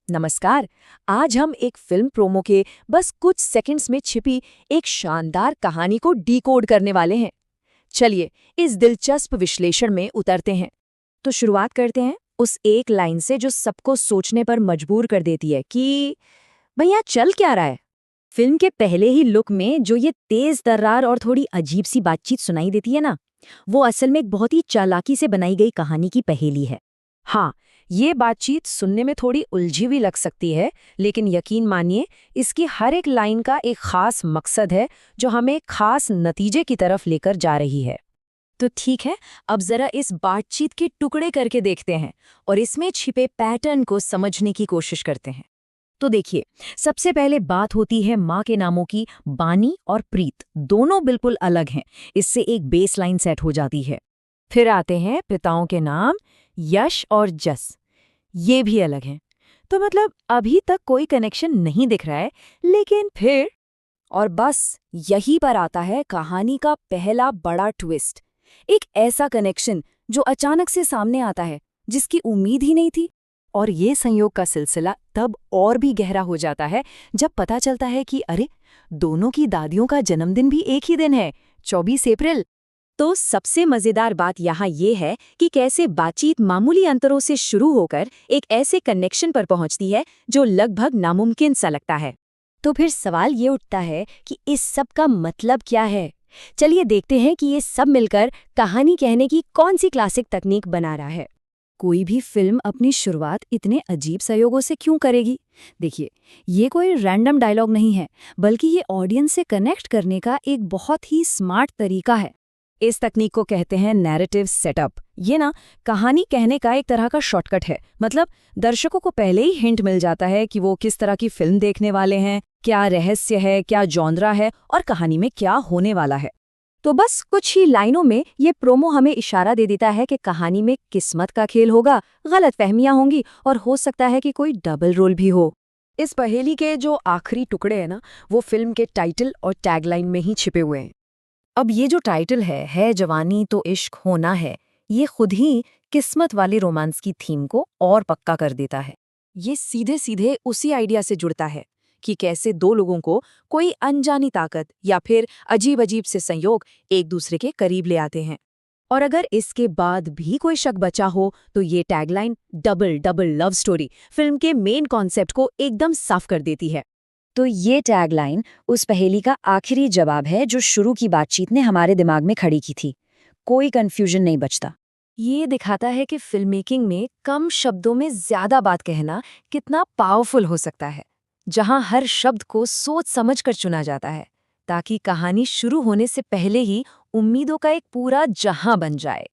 नमस्कार। आज हम एक फिल्म प्रोमो के बस कुछ सेकंड्स में छिपी एक शानदार कहानी को डीकोड करने वाले हैं। चलिए इस दिलचस्प विश्लेषण में उतरते हैं। तो शुरुआत करते हैं उस एक लाइन से जो सबको सोचने पर मजबूर कर देती है कि भैया चल क्या रहा है। फिल्म के पहले ही लुक में जो ये तेज तर्रार और थोड़ी अजीब सी बातचीत सुनाई देती है ना, वो असल में एक बहुत ही चालाकी से बनाई गई कहानी की पहेली है। हाँ, ये बातचीत सुनने में थोड़ी उलझी हुई लग सकती है, लेकिन यकीन मानिए इसकी हर एक लाइन का एक खास मकसद है जो हमें एक खास नतीजे की तरफ लेकर जा रही है। तो ठीक है, अब जरा इस बातचीत के टुकड़े करके देखते हैं और इसमें छिपे पैटर्न को समझने की कोशिश करते हैं। तो देखिए, सबसे पहले बात होती है माँ के नामों की। बानी और प्रीत दोनों बिल्कुल अलग हैं, इससे एक बेसलाइन सेट हो जाती है। फिर आते हैं पिताओं के नाम, यश और जस, ये भी अलग हैं। तो मतलब अभी तक कोई कनेक्शन नहीं दिख रहा है, लेकिन फिर और बस यहीं पर आता है कहानी का पहला बड़ा ट्विस्ट। एक ऐसा कनेक्शन जो अचानक से सामने आता है, जिसकी उम्मीद ही नहीं थी। और ये संयोग का सिलसिला तब और भी गहरा हो जाता है जब पता चलता है कि अरे, दोनों की दादियों का जन्मदिन भी एक ही दिन है, 24 अप्रैल। तो सबसे मजेदार बात यहाँ ये है कि कैसे बातचीत मामूली अंतरों से शुरू होकर एक ऐसे कनेक्शन पर पहुँचती है जो लगभग नामुमकिन सा लगता है। तो फिर सवाल ये उठता है कि इस सब का मतलब क्या है। चलिए देखते हैं कि ये सब मिलकर कहानी कहने की कौन सी क्लासिक तकनीक बना रहा है। कोई भी फिल्म अपनी शुरुआत इतने अजीब संयोगों से क्यों करेगी? देखिए, ये कोई रैंडम डायलॉग नहीं है, बल्कि ये ऑडियंस से कनेक्ट करने का एक बहुत ही स्मार्ट तरीका है। इस तकनीक को कहते हैं नैरेटिव सेटअप। ये ना कहानी कहने का एक तरह का शॉर्टकट है। मतलब दर्शकों को पहले ही हिंट मिल जाता है कि वो किस तरह की फिल्म देखने वाले हैं, क्या रहस्य है, क्या जॉनरा है और कहानी में क्या होने वाला है। तो बस कुछ ही लाइनों में ये प्रोमो हमें इशारा दे देता है कि कहानी में किस्मत का खेल होगा, गलतफहमियां होंगी और हो सकता है कि कोई डबल रोल भी हो। इस पहेली के जो आखिरी टुकड़े हैं ना, वो फिल्म के टाइटल और टैगलाइन में ही छिपे हुए हैं। अब ये जो टाइटल है जवानी तो इश्क होना है, ये खुद ही किस्मत वाली रोमांस की थीम को और पक्का कर देता है। ये सीधे सीधे उसी आइडिया से जुड़ता है कि कैसे दो लोगों को कोई अनजानी ताकत या फिर अजीब अजीब से संयोग एक दूसरे के करीब ले आते हैं। और अगर इसके बाद भी कोई शक बचा हो तो ये tagline double double love story film के मेन कॉन्सेप्ट को एकदम साफ कर देती है। तो ये टैगलाइन उस पहेली का आखिरी जवाब है जो शुरू की बातचीत ने हमारे दिमाग में खड़ी की थी। कोई कंफ्यूजन नहीं बचता। ये दिखाता है कि फिल्म मेकिंग में कम शब्दों में ज्यादा बात कहना कितना पावरफुल हो सकता है, जहां हर शब्द को सोच समझ कर चुना जाता है ताकि कहानी शुरू होने से पहले ही उम्मीदों का एक पूरा जहां बन जाए।